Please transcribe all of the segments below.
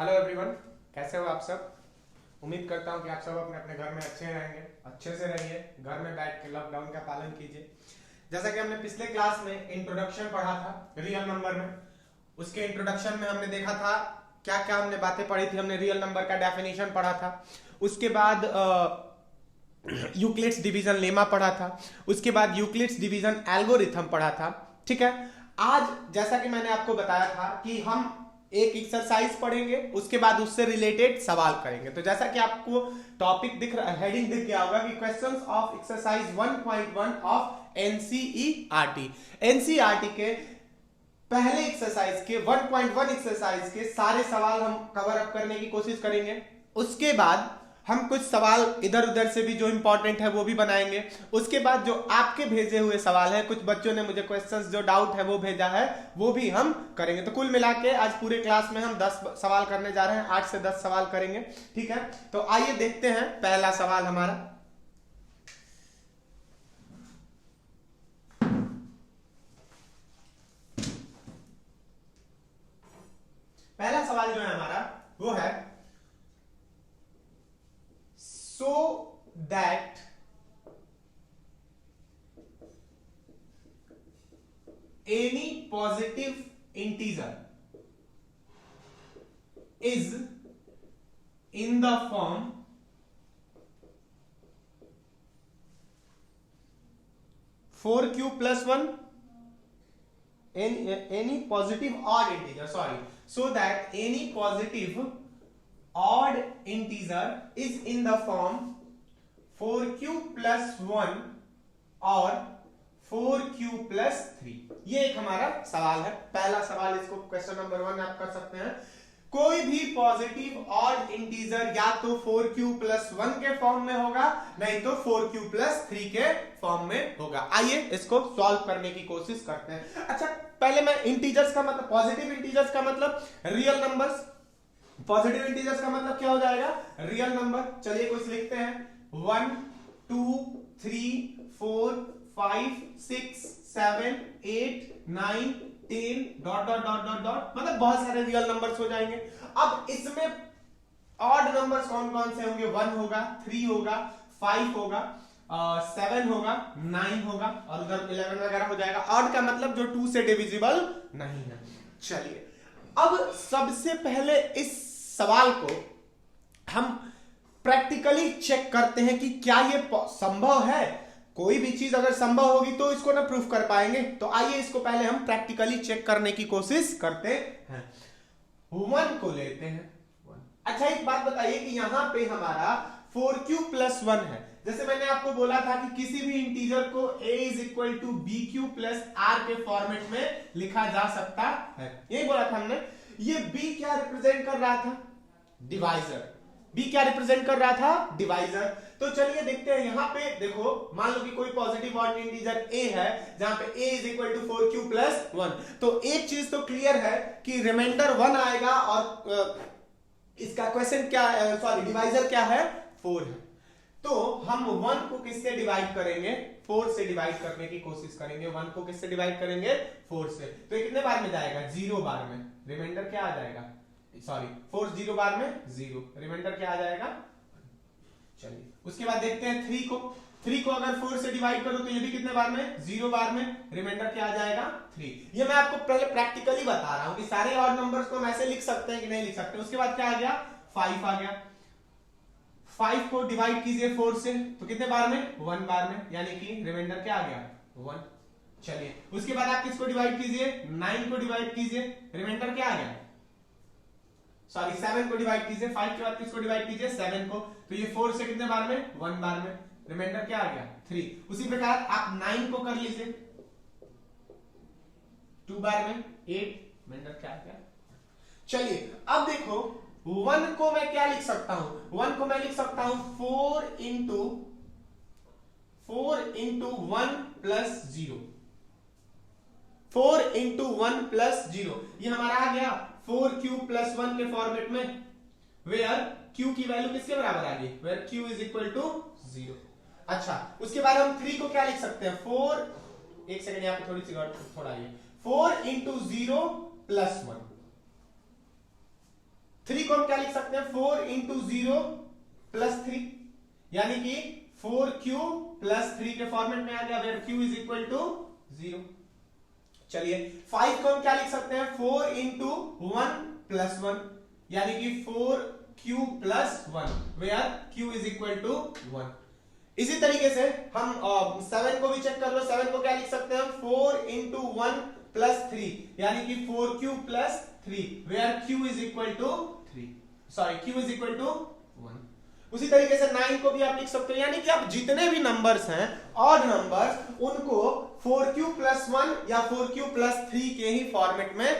Hello everyone, कैसे हो आप सब। उम्मीद करता हूँ कि आप सब अपने अपने घर में अच्छे रहेंगे, अच्छे से रहिए, घर में बैठ के लॉकडाउन का पालन कीजिए। जैसा कि हमने पिछले क्लास में इंट्रोडक्शन पढ़ा था रियल नंबर में, उसके इंट्रोडक्शन में हमने देखा था क्या क्या हमने बातें पढ़ी थी। हमने रियल नंबर का डेफिनेशन पढ़ा था, उसके बाद यूक्लिड्स डिवीजन लेमा पढ़ा था, उसके बाद यूक्लिड्स डिवीजन एल्गोरिथम पढ़ा था। ठीक है, आज जैसा कि मैंने आपको बताया था कि हम एक एक्सरसाइज पढ़ेंगे, उसके बाद उससे रिलेटेड सवाल करेंगे। तो जैसा कि आपको टॉपिक दिख रहा, हेडिंग दिख गया होगा कि questions of exercise 1.1 of NCERT. NCERT के पहले एक्सरसाइज के 1.1 एक्सरसाइज के सारे सवाल हम कवर अप करने की कोशिश करेंगे। उसके बाद हम कुछ सवाल इधर उधर से भी जो इंपॉर्टेंट है वो भी बनाएंगे। उसके बाद जो आपके भेजे हुए सवाल है, कुछ बच्चों ने मुझे क्वेश्चंस जो डाउट है वो भेजा है, वो भी हम करेंगे। तो कुल मिला के आज पूरे क्लास में हम 10 सवाल करने जा रहे हैं, 8 से 10 सवाल करेंगे। ठीक है, तो आइए देखते हैं पहला सवाल हमारा। पहला सवाल जो है हमारा वो है so that any positive integer is in the form four Q plus one, any positive odd integer, sorry, so that any positive odd integer is in the form 4q plus 1 और 4q plus 3। ये एक हमारा सवाल है, पहला सवाल। इसको question number 1 आप कर सकते हैं। कोई भी पॉजिटिव ऑड इंटीजर या तो 4q plus 1 के फॉर्म में होगा, नहीं तो 4q plus 3 के फॉर्म में होगा। आइए इसको सॉल्व करने की कोशिश करते हैं। अच्छा, पहले मैं इंटीजर्स का मतलब, पॉजिटिव इंटीजर्स का मतलब रियल नंबर्स, पॉजिटिव इंटीजर्स का मतलब क्या हो जाएगा, रियल नंबर। चलिए कुछ लिखते हैं, 1 2 3 4 5 6 7 8 9 10 dot dot dot dot dot, मतलब बहुत सारे रियल नंबर्स हो जाएंगे। अब इसमें ऑड नंबर्स कौन कौन से होंगे, 1 होगा, 3 होगा, 5 होगा, 7 होगा, 9 होगा और उधर 11 वगैरह हो जाएगा। ऑड का मतलब जो 2 से डिविजिबल नहीं है। चलिए, अब सबसे पहले इस सवाल को हम प्रैक्टिकली चेक करते हैं कि क्या ये संभव है। कोई भी चीज अगर संभव होगी तो इसको ना प्रूफ कर पाएंगे। तो आइए इसको पहले हम प्रैक्टिकली चेक करने की कोशिश करते हैं। 1 को लेते हैं। अच्छा, एक बात बताइए कि यहां पे हमारा 4q plus 1 है। जैसे मैंने आपको बोला था कि किसी भी इंटीजर को a is equal to b q plus r के फॉर्मेट में लिखा जा सकता है, यही बोला था हमने। ये b क्या रिप्रेजेंट कर रहा था, डिवाइजर। b क्या रिप्रेजेंट कर रहा था, डिवाइजर। तो चलिए देखते हैं, यहां पे देखो, मान लो कि कोई पॉजिटिव ऑड इंटीजर a है जहां पे a is equal to 4q plus 1। तो एक चीज तो क्लियर है कि रिमाइंडर 1 आएगा और इसका क्वेश्चन क्या, सॉरी डिवाइजर क्या है, 4 है। तो हम 1 को किससे डिवाइड करेंगे, 4 से डिवाइड करने की कोशिश करेंगे। 1 को किससे डिवाइड करेंगे, 4 से। तो ये कितने बार में जाएगा, 0 बार में। रिमाइंडर क्या आ जाएगा, सॉरी 4 0 बार में 0, रिमाइंडर क्या आ जाएगा। चलिए उसके बाद देखते हैं 3 को। 3 को अगर 4 से डिवाइड करो तो ये भी कितने बार में, 0 बार में, रिमाइंडर क्या आ जाएगा, 3। ये मैं आपको पहले प्रैक्टिकली बता रहा हूं कि सारे ऑड नंबर्स को हम ऐसे लिख सकते हैं कि नहीं लिख सकते। उसके बाद क्या आ गया, 5 आ गया। 5 को डिवाइड कीजिए 4 से तो कितने बार में, 1 बार में, यानी कि रिमाइंडर क्या आ गया, 1। चलिए उसके बाद आप किसको डिवाइड कीजिए, 9 को डिवाइड कीजिए, रिमाइंडर क्या आ गया, सॉरी 7 को डिवाइड कीजिए। 5 के बाद किसको डिवाइड कीजिए, 7 को। तो ये 4 से कितने बार में, 1 बार में, रिमाइंडर क्या आ गया, 3। उसी प्रकार आप 9 को कर लीजिए 2 बार में, 8, रिमाइंडर क्या आ गया। चलिए अब देखो, 1 को मैं क्या लिख सकता हूं, 1 को मैं लिख सकता हूं 4 इंटू 1 प्लस 0, 4 इंटू 1 प्लस 0। ये हमारा आ गया 4q प्लस 1 के फॉर्मेट में, वेयर q की वैल्यू किसके बराबर आ गई, where q is equal to 0। अच्छा, उसके बाद हम 3 को क्या लिख सकते हैं, 4, एक सेकंड यहाँ पे थोड़ी सी थोड़ा ये, 4 इंटू 0 प्लस 1, 3 को हम क्या लिख सकते हैं, 4 इंटू 0 प्लस 3, यानी कि 4q प्लस 3 के फॉर्मेट में आ गया, where q is equal to 0। चलिए 5 को हम क्या लिख सकते हैं, 4 इंटू 1 प्लस 1, यानी कि 4q plus 1, where q is equal to 1। इसी तरीके से हम 7 को भी चेक कर लो, 7 को क्या लिख सकते हैं, 4 इंटू 1 प्लस 3, यानी कि 4q plus 3, where q is equal to 3, sorry q is equal to 1। उसी तरीके से 9 को भी आप लिख सकते हो, यानी कि आप जितने भी नंबर्स हैं ऑड नंबर्स उनको 4q प्लस 1 या 4q प्लस 3 के ही फॉर्मेट में,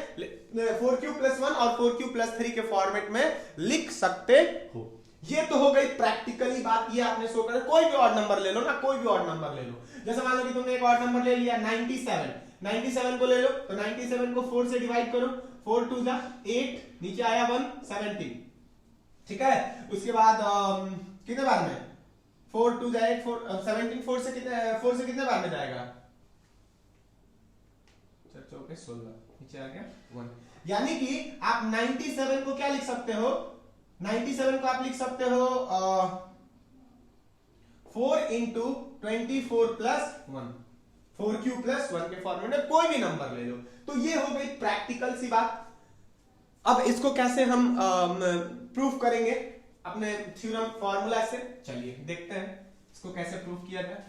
4q प्लस 1 और 4q प्लस 3 के फॉर्मेट में लिख सकते हो। ये तो हो गई प्रैक्टिकली बात, ये आपने शो कर, कोई भी ऑड नंबर ले लो ना, कोई भी ऑड नंबर ले लो, जैसे मान लो कि तुमने एक ऑड नंबर ले लिया 97 को ले लो, तो 97 को 4 से डिवाइड करो, 4 2 जा 8, नीचे आया 1 17, ठीक है। उसके बाद कितने बार में, 4 2 जा 8, 17 4 से कितने बार में जाएगा, 4 4 16, नीचे आ गया 1, यानी कि आप 97 को क्या लिख सकते हो, 97 को आप लिख सकते हो 4 इंटू 24 प्लस 1, 4q प्लस 1 के फॉर्मेट में कोई भी नंबर ले लो। तो ये हो गई प्रैक्टिकल सी बात। अब इसको कैसे हम प्रूफ करेंगे अपने थ्योरम फॉर्मूला से, चलिए देखते हैं इसको कैसे प्रूफ किया जाए।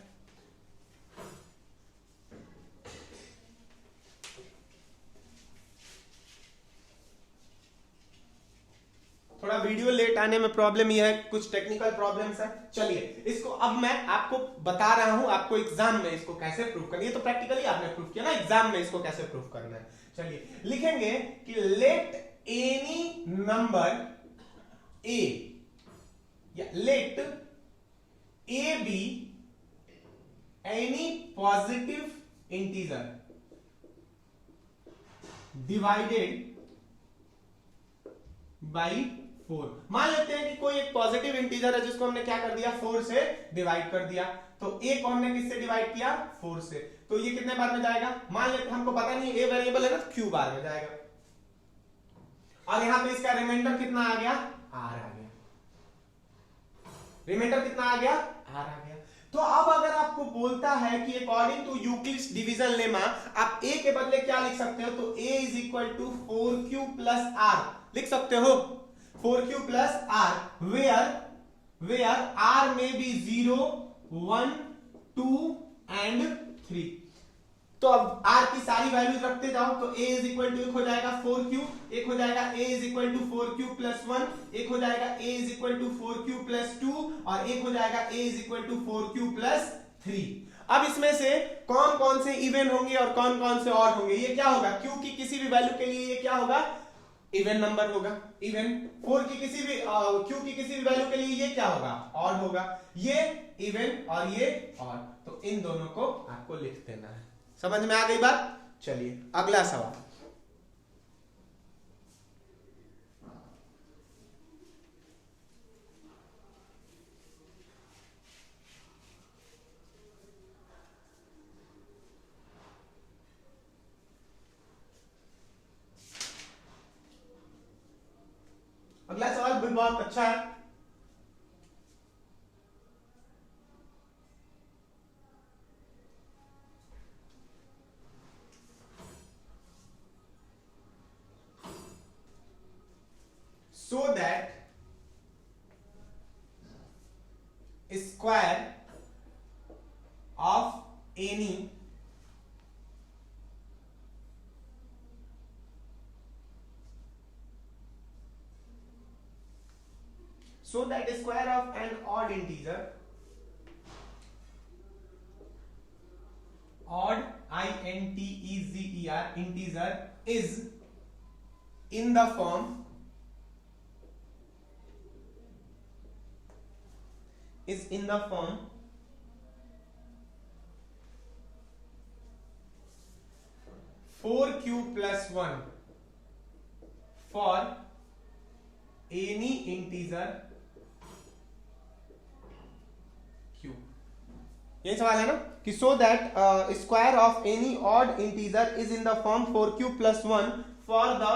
थोड़ा वीडियो लेट आने में प्रॉब्लम यह है, कुछ टेक्निकल प्रॉब्लम्स है। चलिए इसको अब मैं आपको बता रहा हूं, आपको एग्जाम में इसको कैसे प्रूफ करना है। ये तो प्रैक्टिकली आपने प्रूफ किया ना, एग्जाम में इसको कैसे प्रूफ करना है। चलिए लिखेंगे कि लेट एनी नंबर ए, या let a be any positive integer divided by 4। मान लेते हैं कि कोई एक पॉजिटिव इंटीजर है जिसको हमने क्या कर दिया, 4 से डिवाइड कर दिया, तो a को हमने किससे डिवाइड किया, 4 से, तो ये कितने बार में जाएगा, मान लेते हैं हमको पता नहीं a वेरिएबल है ना, q बार में जाएगा, और यहां पे इसका रिमाइंडर कितना आ गया, r आ गया, रिमाइंडर कितना आ गया, r आ गया। तो अब अगर आपको बोलता है कि according to Euclid's division lemma आप a के बदले क्या लिख सकते हो, तो a is equal to 4q plus r लिख सकते हो, 4q plus r, where r में भी 0 1 2 एंड 3। तो अब r की सारी वैल्यूज रखते जाओ, तो a इज इक्वल टू एक हो जाएगा 4q, एक हो जाएगा a is equal to 4q plus 1, एक हो जाएगा a is equal to 4q plus 2, और एक हो जाएगा a is equal to 4q plus 3। अब इसमें से कौन कौन से इवन होंगे और कौन कौन से ऑड होंगे, ये क्या होगा, q की किसी भी वैल्यू के लिए ये क्या होगा, इवन नंबर होगा, इवन। 4 की किसी भी q की किसी भी वैल्यू के लिए ये क्या होगा, ऑड होगा, ये इवन और ये ऑड, तो इन दोनों को आपको लिख देना है। समझ में आ गई बात। चलिए अगला सवाल, अगला सवाल भी बहुत अच्छा है। So that square of any so that square of an odd integer, odd integer integer is in the form 4q plus 1 for any integer q। यही सवाल है ना कि so that square of any odd integer is in the form 4q plus 1 for the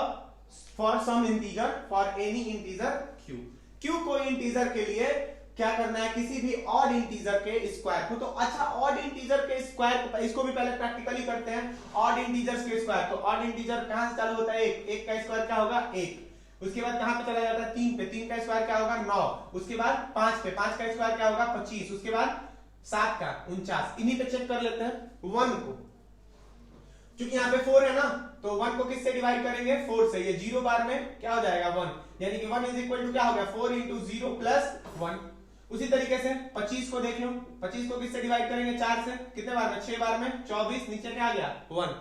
for some integer, for any integer q। q कोई integer के लिए क्या करना है, किसी भी ऑड इंटीजर के स्क्वायर को। तो अच्छा, ऑड इंटीजर के स्क्वायर को, इसको भी पहले प्रैक्टिकली करते हैं। ऑड इंटीजर्स के स्क्वायर, तो ऑड इंटीजर कहां से चालू होता है, एक का स्क्वायर क्या होगा 1, उसके बाद कहां पे चला जाता है 3 पे, 3 का स्क्वायर क्या होगा 9, उसके बाद 5 पे, 5 का स्क्वायर क्या होगा 25, उसके बाद 7 का 49। इन्हीं पे चेक कर लेते हैं 1 को, क्योंकि यहाँ पे 4 है ना, तो 1 को किससे डिवाइड करेंगे 4 से, ये 0 बार में क्या हो जाएगा 1, यानी कि 1 इज इक्वल टू क्या हो गया 4 इंटू 0 प्लस 1। उसी तरीके से 25 को देख लो, 25 को किससे डिवाइड करेंगे 4 से, कितने बार में 6 बार में 24, नीचे क्या आ गया 1।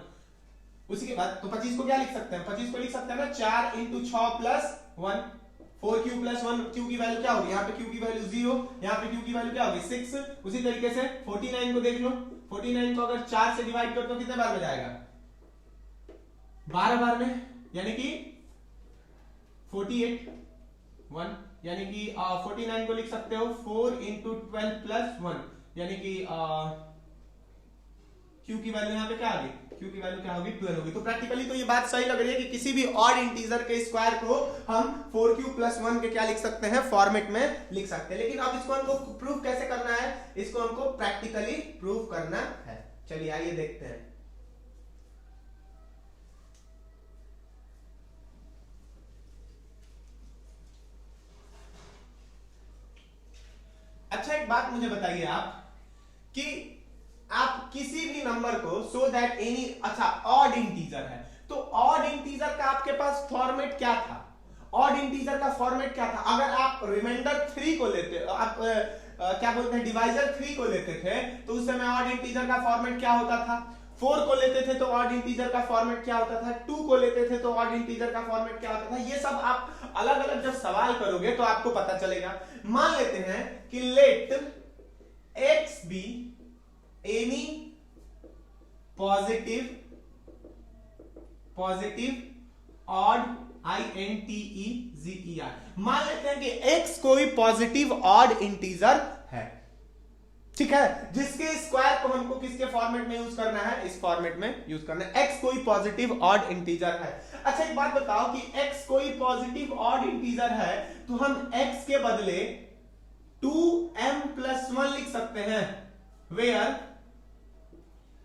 उसी के बाद तो 25 को क्या लिख सकते हैं, 25 को लिख सकते हैं ना 4 into 6 plus 1, 4q plus 1, q की वैल्यू क्या होगी, यहाँ पे q की वैल्यू 0, यहाँ पे q की वैल्यू क्या होगी 6। उसी तरीके से 49 को देख लो, 49 को अगर 4 से डिवाइड करो तो कितने बार में जाएगा 12 बार में, यानी कि 48 1, यानी कि 49 को लिख सकते हो 4 इंटू 12 प्लस 1, यानी कि q की वैल्यू यहाँ पे क्या आ गई, q की वैल्यू क्या होगी 12 होगी। तो प्रैक्टिकली तो ये बात सही लग रही है कि किसी भी ऑड इंटीजर के स्क्वायर को हम 4q प्लस 1 के क्या लिख सकते हैं, फॉर्मेट में लिख सकते हैं। लेकिन अब इसको हमको प्रूफ कैसे करना है, इसको हमको प्रैक्टिकली प्रूफ करना है। चलिए आइए देखते हैं। अच्छा, एक बात मुझे बताइए आप कि आप किसी भी नंबर को सो दैट एनी, अच्छा ऑड इंटीजर है, तो ऑड इंटीजर का आपके पास फॉर्मेट क्या था, ऑड इंटीजर का फॉर्मेट क्या था। अगर आप रिमाइंडर 3 को लेते, आप क्या बोलते हैं डिवाइजर 3 को लेते थे, तो उस समय ऑड इंटीजर का फॉर्मेट क्या होता था। 4 को लेते थे तो ऑड इंटीजर का फॉर्मेट क्या होता था, 2 को लेते थे तो ऑड इंटीजर का फॉर्मेट क्या होता था। ये सब आप अलग अलग जब सवाल करोगे तो आपको पता चलेगा। मान लेते हैं कि let x be any positive odd INTEGER, मान लेते हैं कि x कोई पॉजिटिव ऑड इंटीजर है, ठीक है, जिसके स्क्वायर को हमको किसके फॉर्मेट में यूज करना है, इस फॉर्मेट में यूज करना है। x कोई पॉजिटिव ऑड इंटीजर है। अच्छा, एक बात बताओ कि x कोई पॉजिटिव ऑड इंटीजर है, तो हम x के बदले 2m+1 लिख सकते हैं, where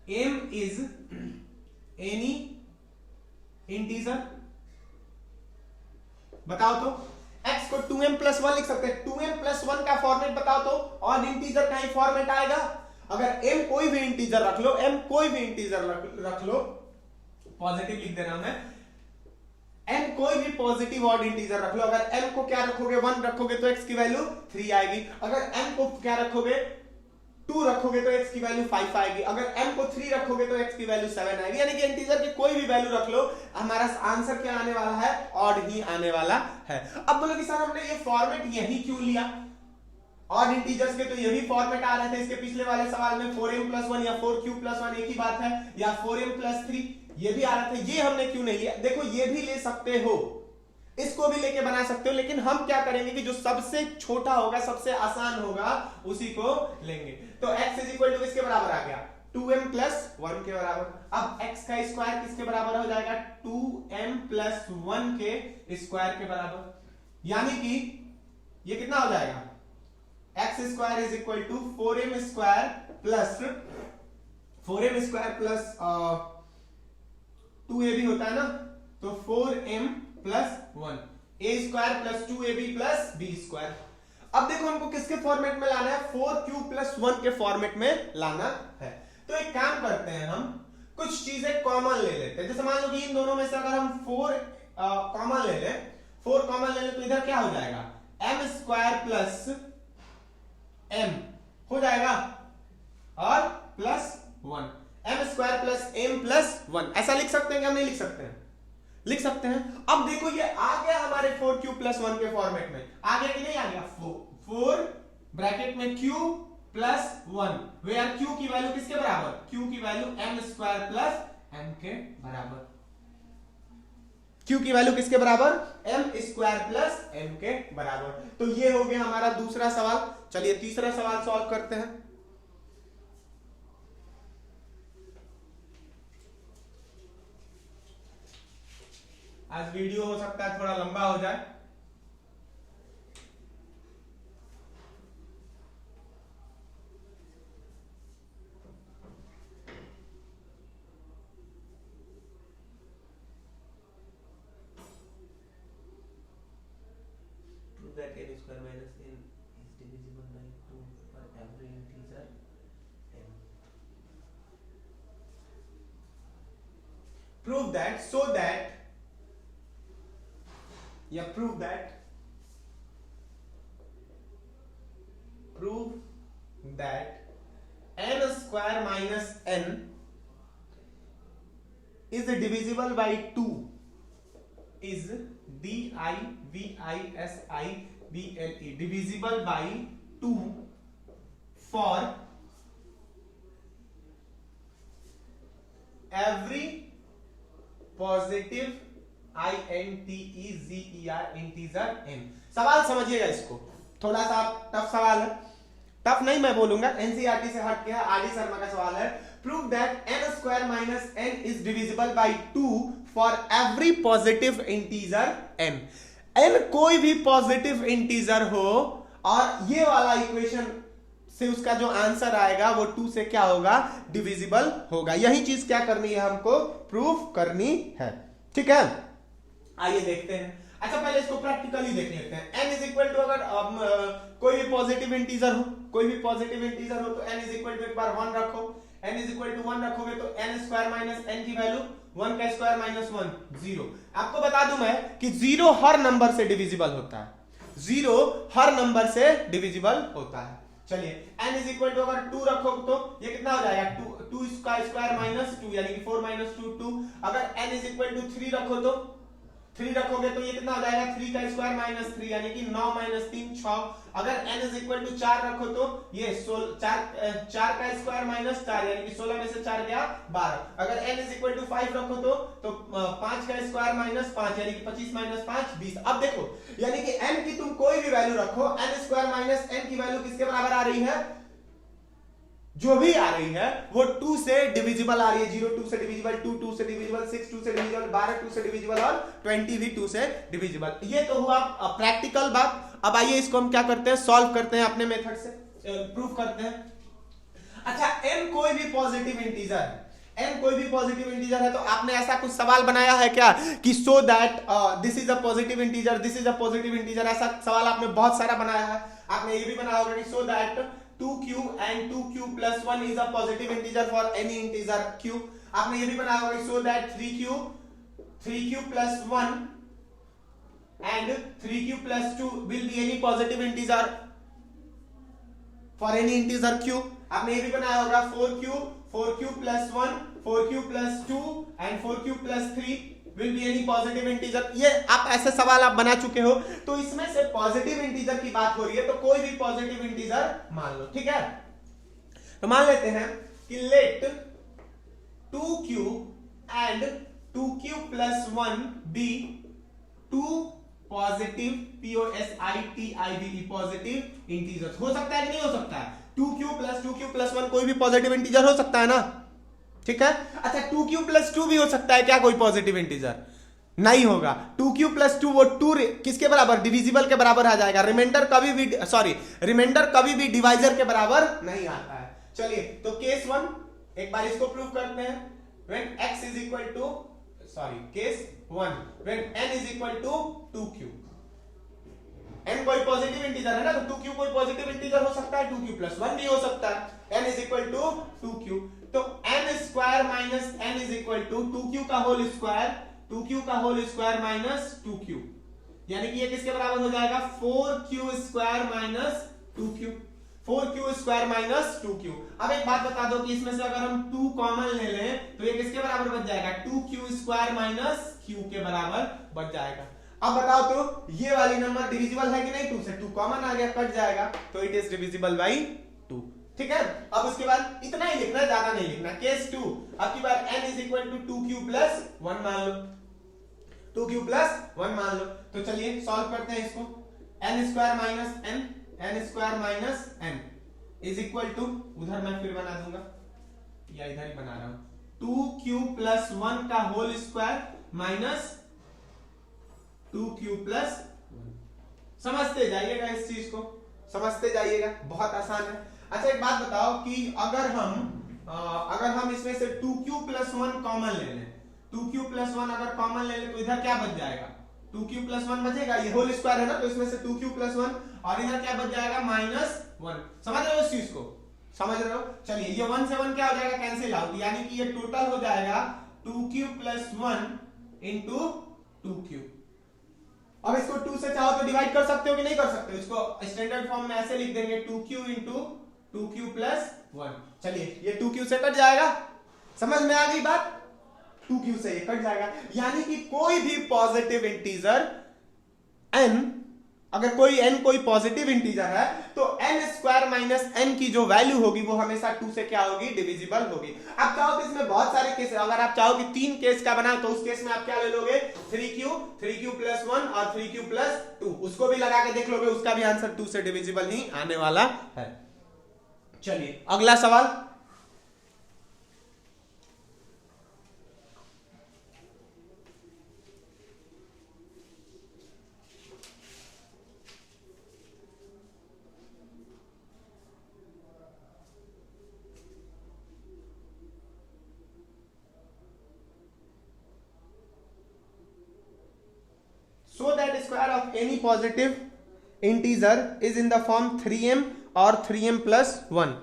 m is any integer. बताओ तो, x को 2m+1 लिख सकते हैं, 2m+1 का फॉर्मेट बताओ तो, ऑड इंटीजर का ही फॉर्मेट आएगा। अगर m कोई भी इंटीजर रख लो, m कोई भी इंटीजर रख लो, पॉजिटिव लिख दे रहा हूं मैं, m कोई भी पॉजिटिव ऑड इंटीजर रख लो, अगर m को क्या रखोगे 1 रखोगे तो x की वैल्यू 3 आएगी, अगर m को क्या रखोगे 2 रखोगे तो x की वैल्यू 5 आएगी, अगर m को 3 रखोगे तो x की वैल्यू 7 आएगी। यानी कि इंटीजर की कोई भी वैल्यू रख लो, हमारा आंसर क्या आने वाला है, ऑड ही आने वाला है। अब बोलो कि सर हमने ये फॉर्मेट यही क्यों लिया, ऑड इंटीजर्स के तो यही फॉर्मेट आ रहे थे इसके पिछले वाले सवाल में, 4m+1 या 4q+1 एक ही बात है, या 4m+3 ये भी आ रहा था, ये हमने क्यों नहीं लिया। देखो ये भी ले सकते हो, इसको भी लेके बना सकते हो, लेकिन हम क्या करेंगे कि जो सबसे छोटा होगा, सबसे आसान होगा, उसी को लेंगे। तो x इज इक्वल टू किसके बराबर आ गया, 2m+1 के बराबर। अब x का स्क्वायर किसके बराबर हो जाएगा, 2m+1 के स्क्वायर के बराबर, यानी कि ये कितना हो जाएगा, x square is equal to 4m square plus 2ab होता है ना, तो 4m+1 a square plus 2ab plus b square. अब देखो हमको किसके फॉर्मेट में लाना है, 4q+1 के फॉर्मेट में लाना है। तो एक काम करते हैं, हम कुछ चीजें कॉमन ले लेते हैं। जैसे मान लो कि इन दोनों में से अगर हम 4 कॉमन ले लें, 4 कॉमन ले लें तो इधर क्या हो जाएगा, m स्क्वायर प्लस m हो जाएगा, और plus 1, m square plus m plus 1, ऐसा लिख सकते हैं कि हम नहीं लिख सकते हैं, लिख सकते हैं। अब देखो ये आ गया हमारे 4q+1 के फॉर्मेट में, आ गया कि नहीं आ गया, 4 ब्रैकेट में q+1, वेयर q की वैल्यू किसके बराबर, q की value m square plus m के बराबर, q की वैल्यू किसके बराबर, m स्क्वायर प्लस m के बराबर। तो ये हो गया हमारा दूसरा सवाल। चलिए तीसरा सवाल सॉल्व करते हैं। आज वीडियो हो सकता है थोड़ा लंबा हो जाए। That n square minus n is divisible by 2 for every integer n. Prove that so that prove that n square minus n is divisible by 2 is divisible divisible by 2 for every positive integer n। सवाल समझिएगा, इसको थोड़ा सा tough सवाल है, tough नहीं मैं बोलूंगा, एनसीईआरटी से हट के आर डी शर्मा का सवाल है। Prove that n square minus n is divisible by 2 for every positive integer n। n कोई भी पॉजिटिव इंटीजर हो और ये वाला इक्वेशन से उसका जो आंसर आएगा वो 2 से क्या होगा, डिविजिबल होगा। यही चीज क्या करनी है, हमको प्रूफ करनी है। ठीक है, आइए देखते हैं। अच्छा पहले इसको प्रैक्टिकली देख लेते हैं। n इज इक्वल टू, अगर कोई भी पॉजिटिव इंटीजर हो, तो n इज इक्वल टू एक बार 1 रखो, n इज इक्वल टू 1 रखोगे तो n स्क्वायर माइनस n की वैल्यू 1 का स्क्वायर माइनस 1 0। आपको बता दूं मैं कि 0 हर नंबर से डिविजिबल होता है, 0 हर नंबर से डिविजिबल होता है। चलिए n इज इक्वल टू अगर 2 रखो तो ये कितना हो जाएगा, 2 का स्क्वायर माइनस 2 यानी कि 4 माइनस 2 2। अगर n इज इक्वल टू 3 रखो तो 3 रखोगे तो ये कितना हो जाएगा, 3 का स्क्वायर माइनस 3 यानी कि 9 माइनस 3 6। अगर n इज इक्वल टू 4 रखो तो ये 4 का स्क्वायर माइनस 4 यानी कि 16 में से 4 गया 12। अगर n इज इक्वल टू 5 रखो तो 5 का स्क्वायर माइनस 5 यानी कि 25 माइनस 5 20। अब देखो यानी कि n की तुम कोई भी वैल्यू रखो, n स्क्वायर माइनस n की वैल्यू किसके बराबर आ रही है, जो भी आ रही है वो 2 से डिविजिबल आ रही है। 0 2 से डिविजिबल, 2 2 से डिविजिबल, 6 2 से डिविजिबल, 12 2 से डिविजिबल और 20 भी 2 से डिविजिबल। ये तो हुआ प्रैक्टिकल बात। अब आइए इसको हम क्या करते हैं, सॉल्व करते हैं अपने मेथड से, प्रूफ करते हैं। अच्छा n कोई भी पॉजिटिव इंटीजर है तो आपने ऐसा कुछ सवाल बनाया है क्या कि so that this is a positive integer, ऐसा सवाल आपने बहुत सारा बनाया है। आपने ये भी बनाया होगा कि so that 2q and 2q plus 1 is a positive integer for any integer q। आपने ये भी बनाया होगा so that 3q plus 1 and 3q plus 2 will be any positive integer for any integer q। आपने ये भी बनाया होगा 4q plus 1, 4q plus 2 and 4q plus 3 will be any positive integer। ये आप ऐसे सवाल आप बना चुके हो। तो इसमें से पॉजिटिव इंटीजर की बात हो रही है तो कोई भी पॉजिटिव इंटीजर मान लो। ठीक है, तो मान लेते हैं कि let 2q and 2q plus 1 be 2 positive POSITIVE positive integers. हो सकता है कि नहीं हो सकता है, 2q plus 1 कोई भी पॉजिटिव इंटीजर हो सकता है ना। ठीक है, अच्छा 2q plus 2 भी हो सकता है क्या कोई पॉजिटिव इंटीजर, नहीं होगा। 2q plus 2 वो 2 किसके बराबर, डिविजिबल के बराबर आ जाएगा। रिमाइंडर कभी भी डिवाइजर के बराबर नहीं आता है। चलिए तो केस 1 एक बार इसको प्रूव करते हैं। When x is equal to case 1 when n is equal to 2q, n कोई पॉजिटिव इंटीजर है ना, तो 2q कोई पॉजिटिव इंटीजर हो सकता है, 2q plus 1 भी हो सकता है। n is equal to 2q, तो n square minus n is equal to 2q का होल स्क्वायर माइनस 2q यानी कि ये किसके बराबर हो जाएगा, 4q square minus 2q, 4q square minus 2q। अब एक बात बता दो कि इसमें से अगर हम 2 कॉमन ले लें तो ये किसके बराबर बच जाएगा, 2q स्क्वायर माइनस q के बराबर बच जाएगा। अब बताओ तो ये वाली नंबर डिविजिबल है कि नहीं, 2 से 2 कॉमन आ गया, कट जाएगा, तो इट इज डिविजिबल बाई 2। ठीक है, अब उसके बाद इतना ही लिखना, ज्यादा नहीं लिखना। केस 2 अब की बार n is equal to 2q plus 1 मान लो, 2q plus 1 मान लो। तो चलिए सॉल्व करते हैं इसको। n square minus n is equal to, उधर मैं फिर बना दूंगा या इधर ही बना रहा हूं, 2q plus 1 का whole square minus 2q plus, समझते जाइएगा इस चीज को, समझते जाइएगा, बहुत आसान है। अच्छा एक बात बताओ कि अगर हम इसमें से 2q प्लस 1 कॉमन ले लें, 2q प्लस 1 अगर कॉमन ले लें तो इधर क्या बच जाएगा, 2q प्लस 1 बचेगा, ये होल स्क्वायर है ना, तो इसमें से 2q प्लस 1 और इधर क्या बच जाएगा -1। समझ रहे हो इस चीज को, समझ रहे हो? चलिए ये 1 से 1 क्या हो जाएगा, कैंसिल आउट, यानी कि ये टोटल हो जाएगा 2q प्लस 1 इंटू 2q। अब इसको 2 से चाहो तो डिवाइड कर सकते हो कि नहीं कर सकते हो, इसको स्टैंडर्ड फॉर्म में ऐसे लिख देंगे 2q इंटू 2q प्लस 1। चलिए ये 2q से कट जाएगा, समझ में आ गई बात, 2q से ये कट जाएगा, यानी कि कोई भी पॉजिटिव इंटीजर n, अगर कोई n कोई पॉजिटिव इंटीजर है तो n स्क्वायर माइनस n की जो वैल्यू होगी वो हमेशा 2 से क्या होगी, डिविजिबल होगी। आप चाहो तो इसमें बहुत सारे केस, अगर आप चाहो कि 3 केस का बनाए तो उस केस में आप क्या ले लोगे, 3q प्लस 1 और 3q प्लस 2, उसको भी लगा के देख लोगे, उसका भी आंसर 2 से डिविजिबल ही आने वाला है। चलिए अगला सवाल, so that square of any positive integer is in the form 3m or 3m plus 1,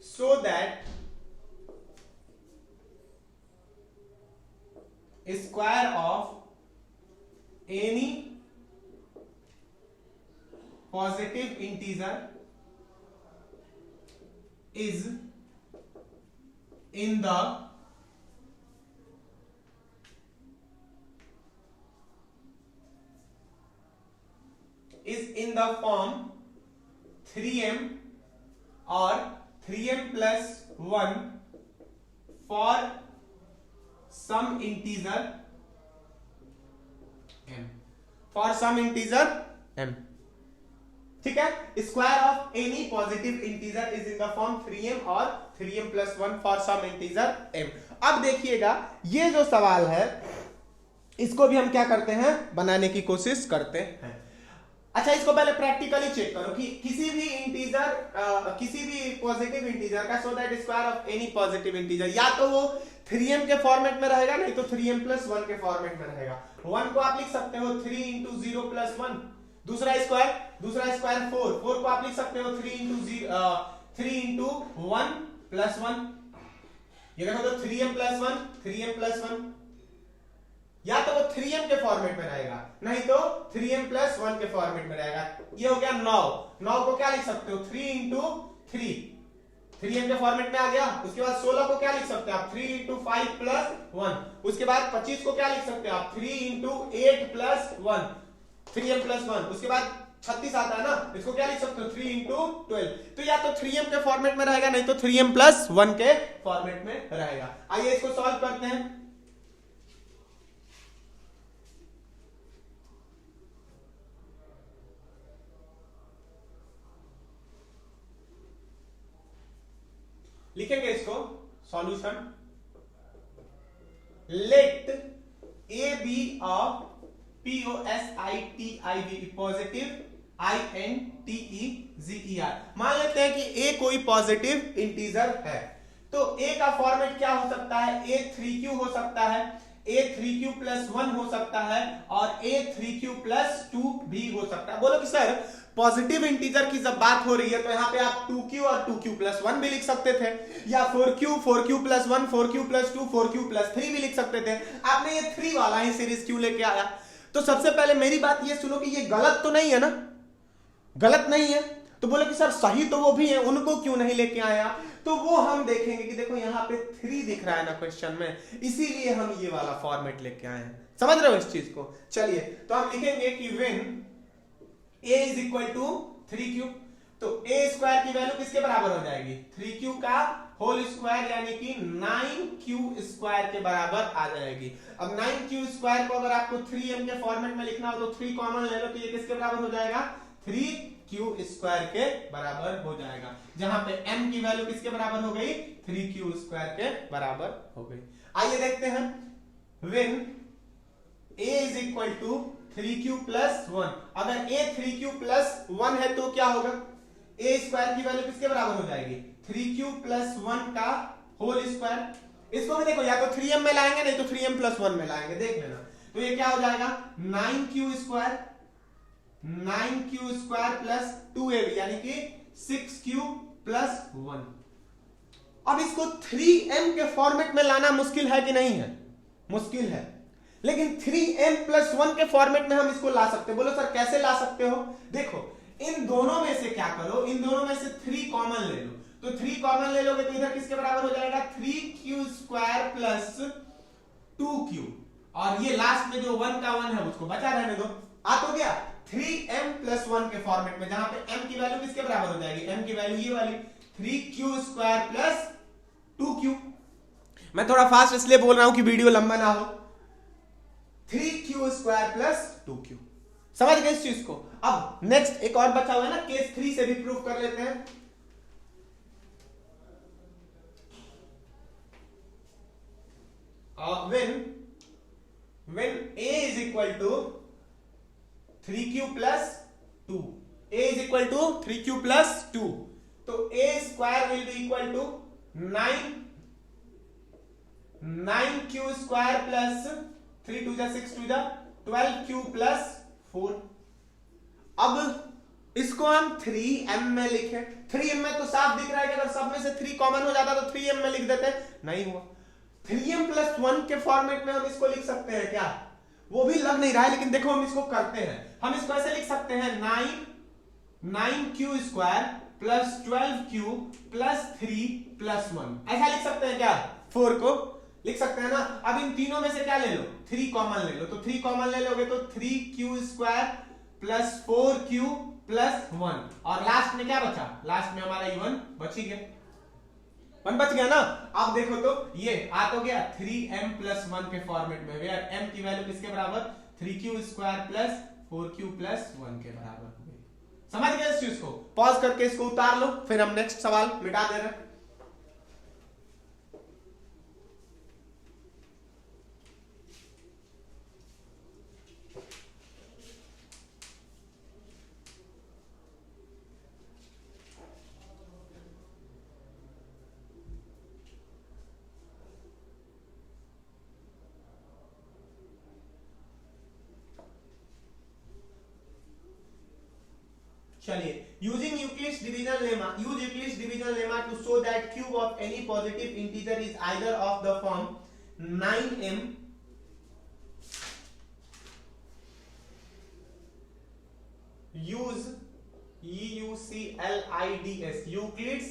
so that square of any positive integer is in the form 3m or 3m plus 1 for some integer m, for some integer m। ठीक है, square of any positive integer is in the form 3m और 3m plus 1 for some integer m। अब देखिएगा ये जो सवाल है इसको भी हम क्या करते हैं, बनाने की कोशिश करते हैं। अच्छा इसको पहले प्रैक्टिकली चेक करो कि किसी भी इंटीजर, किसी भी पॉजिटिव इंटीजर का, so that square of any positive integer या तो वो 3m के फॉर्मेट में रहेगा, नहीं तो 3m प्लस 1 के फॉर्मेट में रहेगा। 1 को आप लिख सकते हो 3 इंटू 0 प्लस 1, दूसरा स्क्वायर 4 को आप लिख सकते हो 3 इंटू 1 प्लस 1, ये देखो तो 3m प्लस 1, या तो वो 3m के फॉर्मेट में रहेगा, नहीं तो 3m प्लस 1 के फॉर्मेट में रहेगा। ये हो गया 9 को क्या लिख सकते हो, 3 इंटू 3m के फॉर्मेट में आ गया। उसके बाद 16 को क्या लिख सकते हो आप, 3 इंटू 5 प्लस 1। उसके बाद 25 को क्या लिख सकते हो आप, 3 इंटू 8 प्लस 1, 3m प्लस 1। उसके बाद 36 आता है ना, इसको क्या लिख सकते हो, 3 इंटू 12। तो या तो 3m के फॉर्मेट में रहेगा, नहीं तो 3m प्लस 1 के फॉर्मेट में रहेगा। आइए इसको सॉल्व करते हैं। लिखेंगे इसको solution, let a be of POSITIV positive INTEGER। मान लेते हैं कि a कोई पॉजिटिव इंटीजर है, तो a का फॉर्मेट क्या हो सकता है, a 3q हो सकता है, a 3q प्लस 1 हो सकता है और a 3q प्लस 2 भी हो सकता है। बोलो कि सर पॉजिटिव इंटीजर की जब बात हो रही है तो यहाँ पे आप 2q और 2q प्लस 1 भी लिख सकते थे, या 4q plus 1, 4q plus 2, 4q plus 3 भी लिख सकते थे। आपने ये 3 वाला ही सीरीज क्यों लेके आया? तो सबसे पहले मेरी बात ये सुनो कि ये गलत तो नहीं है ना, गलत नहीं है। तो बोले कि सर सही तो वो भी है, उनको क्यों नहीं लेके आया? तो वो हम देखेंगे कि देखो यहाँ पे 3 दिख रहा है ना क्वेश्चन में, इसीलिए हम ये वाला फॉर्मेट लेके आए हैं। समझ रहे हो इस चीज को? चलिए तो हम लिखेंगे कि when a is equal to 3q, तो a स्क्वायर की वैल्यू किसके बराबर हो जाएगी, 3q का होल स्क्वायर, यानी कि 9q स्क्वायर के बराबर आ जाएगी। अब 9q स्क्वायर को अगर आपको 3m के फॉर्मेट में लिखना हो तो 3 कॉमन ले लो, तो ये किसके बराबर हो जाएगा, 3q स्क्वायर के बराबर हो जाएगा, जहां पे m की वैल्यू किसके बराबर हो गई, 3q स्क्वायर के बराबर हो गई। आइए देखते हैं when a is equal to 3q plus 1। अगर a 3q plus 1 है तो क्या होगा, a स्क्वायर की वैल्यू किसके बराबर हो जाएगी, 3q plus 1 का होल स्क्वायर। इसको भी देखो, या तो 3m में लाएंगे नहीं तो 3m plus 1 में लाएंगे, देख लेना। तो ये क्या हो जाएगा 9q square, 9q square plus 2ab यानी कि 6q plus 1। अब इसको 3m के फॉर्मेट में लाना मुश्किल है कि नहीं है, मुश्किल है, लेकिन 3m plus 1 के फॉर्मेट में हम इसको ला सकते हैं। बोलो सर कैसे ला सकते हो, देखो इन दोनों में से क्या करो, इन दोनों में से 3 कॉमन ले लो, तो 3 कॉमन ले लोगे तो इधर किसके बराबर हो जाएगा 3q स्क्वायर प्लस 2q, और ये लास्ट में जो 1 का 1 है उसको बचा रहने दो। आ तो गया 3m plus 1 के फॉर्मेट में, जहां पे m की वैल्यू किसके बराबर हो जाएगी, m की वैल्यू ये वाली 3q स्क्वायर प्लस 2q। मैं थोड़ा फास्ट इसलिए बोल रहा हूं कि वीडियो लंबा ना हो। 3q स्क्वायर प्लस 2q, समझ गए इस चीज को। अब नेक्स्ट एक और बचा हुआ है ना, केस 3 से भी प्रूफ कर लेते हैं। when a is equal to 3q plus 2, a is equal to 3q plus 2, तो a square will be equal to 9q square plus 3 2 6 2 12q plus 4। अब इसको हम 3m में लिखे, 3m में तो साफ दिख रहा है कि अगर सब में से 3 कॉमन हो जाता तो 3m में लिख देते, नहीं हुआ। 3m plus 1 के फॉर्मेट में हम इसको लिख सकते हैं क्या, वो भी लग नहीं रहा है, लेकिन देखो हम इसको करते हैं। हम इसको ऐसे लिख सकते हैं 9q square plus 12q plus 3 plus 1, ऐसा लिख सकते हैं क्या, 4 को लिख सकते हैं ना। अब इन तीनों में से क्या ले लो, 3 कॉमन ले लो, तो 3 कॉमन ले लोगे तो 3q square plus 4q plus 1, और लास्ट में क्या बचा, लास्ट में हमारा 1 बच ही गया, 1 बच गया ना। अब देखो तो ये आ तो गया 3m plus 1 के फॉर्मेट में, वेयर m की वैल्यू किसके बराबर, 3q square plus 4q plus 1 के बराबर हो गई। समझ गए इस चीज को, पॉज करके इसको उतार लो, फिर हम नेक्स्ट सवाल मिटा दे रहे हैं। चलिए, using Euclid's division lemma, use Euclid's division lemma to show that cube of any positive integer is either of the form 9m use EUCLIDS Euclid's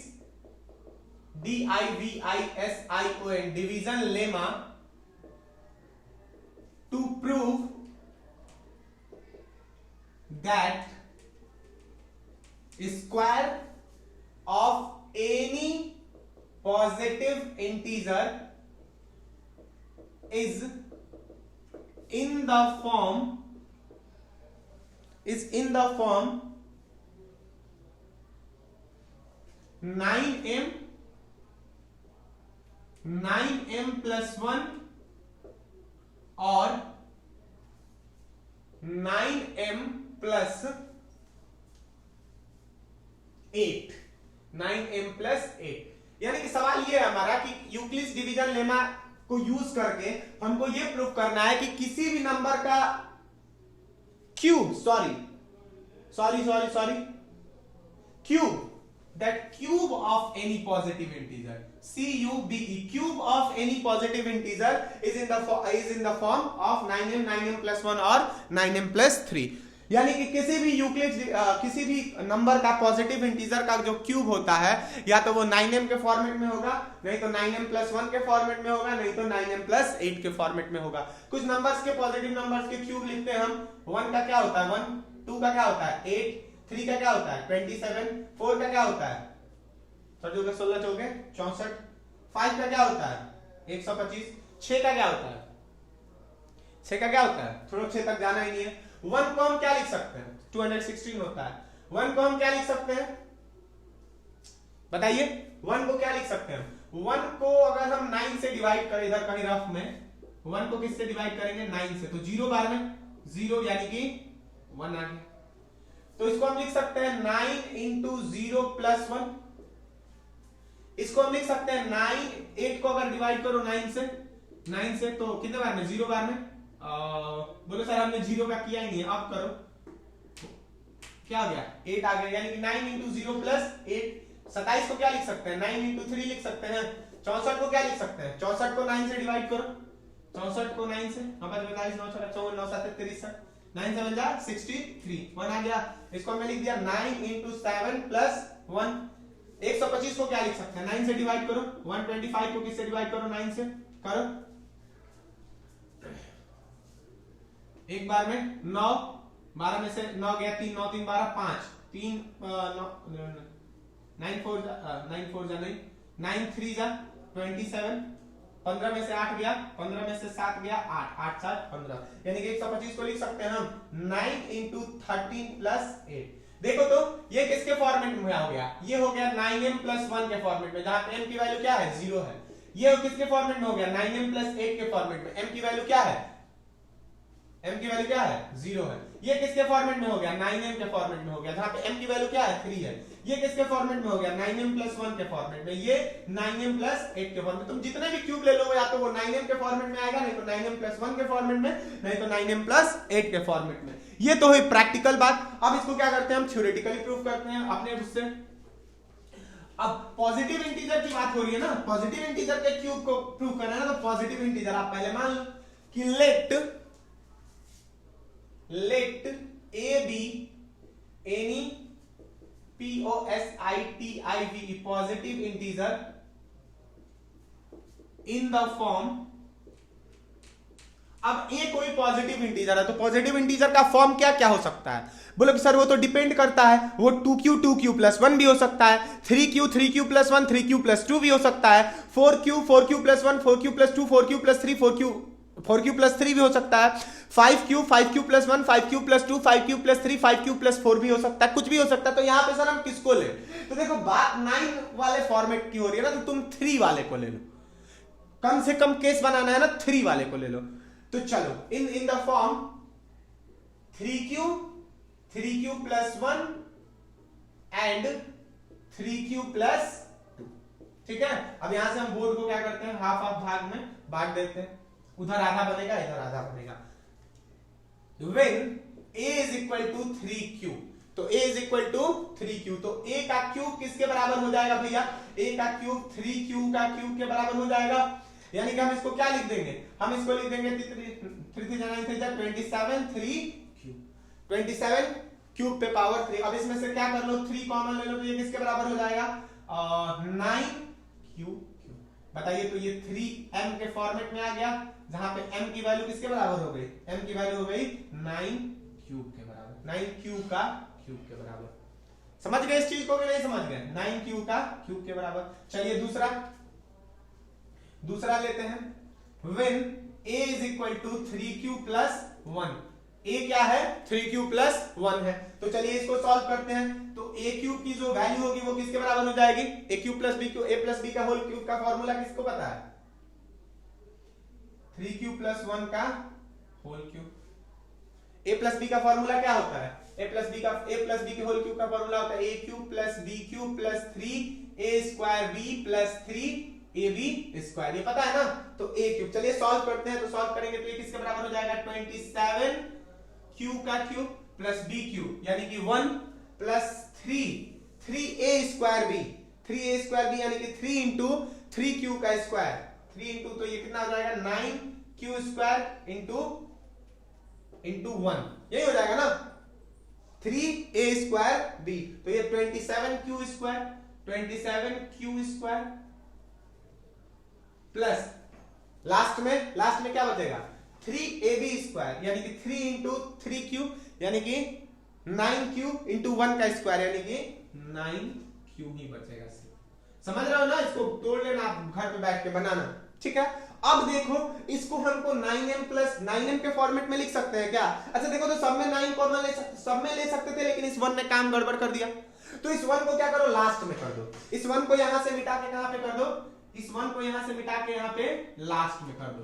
DIVISION division lemma to prove that square of any positive integer is in the form 9m plus 1 और 9m plus 8, 9m plus 8। यानी कि सवाल ये है हमारा कि Euclid's division lemma को use करके हमको ये प्रूव करना है कि किसी भी नंबर का cube, cube, that cube of any positive integer, CUBE, cube of any positive integer is in the form of 9m plus 1 और 9m plus 3। यानी कि किसी भी यूक्लिड्स किसी भी नंबर का पॉजिटिव इंटीजर का जो क्यूब होता है, या तो वो 9m के फॉर्मेट में होगा, नहीं तो 9m plus 1 के फॉर्मेट में होगा, नहीं तो 9m plus 8 के फॉर्मेट में होगा। कुछ नंबर्स के पॉजिटिव नंबर्स के क्यूब लिखते हैं हम, 1 का क्या होता है 1, 2 का क्या होता है 8, 3 का क्या होता है 27, 4 का क्या होता है 16 चौके 64, 5 का क्या होता है 125, 6 का क्या होता है 6 का क्या होता है, थोड़ा 6 तक जाना ही नहीं है। 1 को हम क्या लिख सकते हैं 216 होता है, 1 को हम क्या लिख सकते हैं बताइए, 1 को क्या लिख सकते हैं, 1 को अगर हम 9 से डिवाइड करें इधर कहीं रफ में, 1 को किससे डिवाइड करेंगे 9 से, तो 0 बार में 0 यानी कि 1 आ गया। तो इसको हम लिख सकते हैं 9 इंटू 0 प्लस 1। इसको हम लिख सकते हैं 8 को अगर डिवाइड करो 9 से तो कितने बार में 0 बार में। बोलो सर हमने 0 का किया ही नहीं, अब करो क्या हो गया 8 आ गया, यानी कि 9 इंटू 0 प्लस 8। 27 को क्या लिख सकते हैं 9 इंटू 3 लिख सकते हैं। 64 को क्या लिख सकते हैं 64 को 9 से डिवाइड करो, 64 को 9 से 45 9 54 9 7 63 9 7 जा 63 1 आ गया। इसको हमने लिख दिया 9 इंटू 7 प्लस 1। 125 को क्या लिख सकते हैं 9 से डिवाइड करो, 125 को किससे डिवाइड करो 9 से करो, एक बार में 9 12 में से 9 गया 3 9 3 12 5 3 9 4 जा नहीं 9 3 जा 27 15 में से 8 गया 15 में से 7 गया 8 8 7 15, यानी कि 125 को लिख सकते हैं हम 9 इंटू 13 प्लस 8। देखो तो ये किसके फॉर्मेट में हो गया, ये हो गया 9m प्लस 1 के फॉर्मेट में, जहां पे m की वैल्यू क्या है 0 है। ये किसके फॉर्मेट में हो गया 9m प्लस 8 के फॉर्मेट में, m की वैल्यू क्या है m की वैल्यू क्या है 0 है। ये किसके फॉर्मेट में हो गया 9m के फॉर्मेट में हो गया, जहां पे m की वैल्यू क्या है 3 है। ये किसके फॉर्मेट में हो गया 9m प्लस 1 के फॉर्मेट में, ये 9m प्लस 8 के फॉर्मेट। तुम जितने भी क्यूब ले लो या तो वो 9m के फॉर्मेट में आएगा, नहीं तो 9m प्लस 1 के फॉर्मेट में, नहीं तो 9m प्लस 8 के फॉर्मेट में। ये तो हुई प्रैक्टिकल बात। अब इसको क्या करते हैं हम थ्योरेटिकली प्रूव करते हैं अपने उससे। अब पॉजिटिव इंटीजर की बात हो रही है ना, पॉजिटिव इंटीजर के क्यूब को प्रूव करना है ना, तो पॉजिटिव इंटीजर आप पहले मान लो कि let a be any positive positive integer in the form। अब ये कोई पॉजिटिव इंटीजर है तो पॉजिटिव इंटीजर का फॉर्म क्या क्या हो सकता है, बोलो कि सर वो तो डिपेंड करता है, वो 2q प्लस 1 भी हो सकता है, 3q प्लस 1 3q प्लस 2 भी हो सकता है, 4q plus 1 4q plus 2 4q plus 3 4q plus 3 भी हो सकता है, 5q plus 1 5q plus 2 5q plus 3 5q plus 4 भी हो सकता है, कुछ भी हो सकता है। तो यहां पे सर हम किसको ले, तो देखो बात 9 वाले फॉर्मेट की हो रही है ना, तो तुम 3 वाले को ले लो, कम से कम केस बनाना है ना 3 वाले को ले लो। तो चलो इन the form 3q plus 1 and 3q plus 2, ठीक है। अब यहां से हम बोर्ड को क्या करते हैं हाफ हाफ भाग में बांट देते हैं, उधर आधा बनेगा इधर आधा बनेगा। when a is equal to 3q, तो a is equal to 3q, तो a का क्यूब किसके बराबर हो जाएगा भैया, a का क्यूब 3q का क्यूब के बराबर हो जाएगा। यानी कि हम इसको क्या लिख देंगे, हम इसको लिख देंगे 27 क्यूब पे पावर 3। अब इसमें से क्या कर लो 3 कॉमन ले लो, तो ये किसके बराबर हो जाएगा 9q। बताइए तो ये 3m के फॉर्मेट में आ गया, जहां पे m की वैल्यू किसके बराबर हो गई, m की वैल्यू हो गई 9 के बराबर, 9q का क्यूब के बराबर। समझ गए इस चीज को कि नहीं समझ गए, 9q का क्यूब के बराबर। चलिए दूसरा लेते हैं when a is equal to 3q plus 1। a क्या है 3q plus 1 है, तो चलिए इसको सॉल्व करते हैं। तो a क्यूब की जो वैल्यू होगी वो किसके बराबर हो जाएगी, a cube plus b cube, a plus b का होल क्यूब का फॉर्मूला किसको पता है 3q प्लस 1 का whole cube. a plus b का फॉर्मूला क्या होता है, a प्लस b के होल क्यूब का फॉर्मूला होता है a cube plus b cube plus 3a square b plus 3ab square, ये पता है ना। तो a क्यूब, चलिए सॉल्व करते हैं। तो सॉल्व करेंगे तो ये किसके बराबर हो जाएगा 27q का क्यूब प्लस b क्यूब, यानी कि 1 प्लस 3a स्क्वायर b यानी कि 3 इंटू 3q का स्क्वायर, 3 इंटू तो ये कितना हो जाएगा 9q स्क्वायर इंटू 1, यही हो जाएगा ना 3a स्क्वायर b। तो ये 27q स्क्वायर प्लस लास्ट में क्या बचेगा 3ab स्क्वायर, यानी कि 3 इंटू 3q यानी कि 9q इंटू 1 का स्क्वायर, यानी कि 9q ही बचेगा। समझ रहे हो ना, इसको तोड़ लेना आप घर पे बैठ के बनाना, ठीक है। अब देखो इसको हमको 9m के फॉर्मेट में लिख सकते हैं क्या, अच्छा देखो तो सब में 9 कॉमन ले सकते थे, लेकिन इस 1 ने काम गड़बड़ कर दिया। तो इस 1 को क्या करो लास्ट में कर दो, इस 1 को यहां से मिटा के कहां पे कर दो, इस 1 को यहां से मिटा के यहां पे लास्ट में कर दो।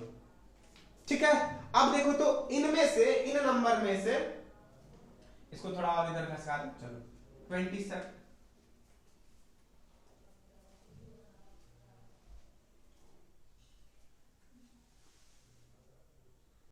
ठीक है, अब देखो तो इनमें से, इन नंबर में से, इसको थोड़ा और इधर खसका दो, चलो 27